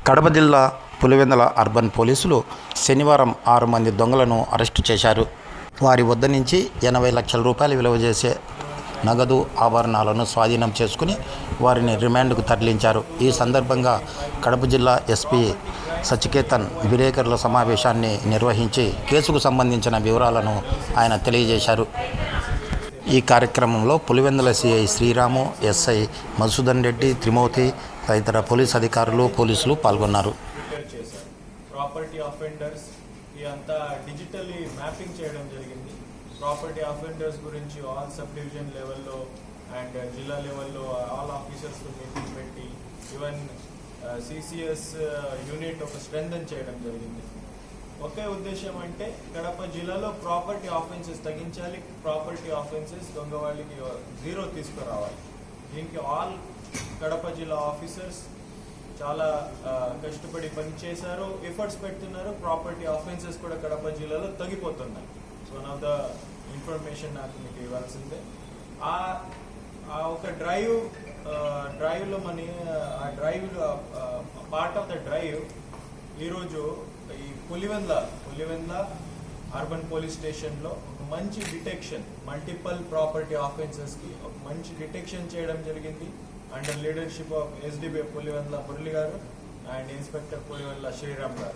కడప జిల్లా పులివెందుల అర్బన్ పోలీసులు శనివారం 6 మంది దొంగలను అరెస్టు చేశారు. వారి వద్ద నుంచి 80 లక్షల రూపాయలు విలువ చేసే నగదు ఆభరణాలను స్వాధీనం చేసుకుని వారిని రిమాండ్కు తరలించారు. ఈ సందర్భంగా కడప జిల్లా ఎస్పీ సచికేతన్ విలేకరుల సమావేశాన్ని నిర్వహించి కేసుకు సంబంధించిన వివరాలను ఆయన తెలియజేశారు. ఈ కార్యక్రమంలో పులివెందుల సిఐ శ్రీరాము, ఎస్ఐ మధుసూదన్ రెడ్డి, త్రిమూర్తి తదితర పోలీసు అధికారులు, పోలీసులు పాల్గొన్నారు. ప్రాపర్టీ అఫెండర్స్ ఇదంతా డిజిటల్లీ మ్యాపింగ్ చేయడం జరిగింది. ప్రాపర్టీ అఫెండర్స్ గురించి ఆల్ సబ్ డివిజన్ లెవెల్లో అండ్ జిల్లా లెవెల్లో ఆల్ ఆఫీసర్స్ మీటింగ్ పెట్టి ఈవెన్ సిసిఎస్ యూనిట్ ఒక స్ట్రెంథన్ చేయడం జరిగింది. ఒకే ఉద్దేశం అంటే కడప జిల్లాలో ప్రాపర్టీ ఆఫెన్సెస్ తగ్గించాలి, ప్రాపర్టీ ఆఫెన్సెస్ దొంగ వాళ్ళకి 0 తీసుకురావాలి. దీనికి ఆల్ కడప జిల్లా ఆఫీసర్స్ చాలా కష్టపడి పనిచేశారు, ఎఫర్ట్స్ పెడుతున్నారు. ప్రాపర్టీ ఆఫెన్సెస్ కూడా కడప జిల్లాలో తగ్గిపోతున్నాయి. సో నా ద ఇన్ఫర్మేషన్ నాకు మీకు ఇవ్వాల్సిందే. ఆ ఒక డ్రైవ్లో ఆ drive part of the drive ఈరోజు ఈ పులివెందుల అర్బన్ పోలీస్ స్టేషన్లో ఒక మంచి డిటెక్షన్, మల్టిపల్ ప్రాపర్టీ ఆఫెన్సెస్కి ఒక మంచి డిటెక్షన్ చేయడం జరిగింది. Under leadership of SDB Pulivendula Murali గారు అండ్ ఇన్స్పెక్టర్ పులివెందుల శ్రీరామ్ గారు.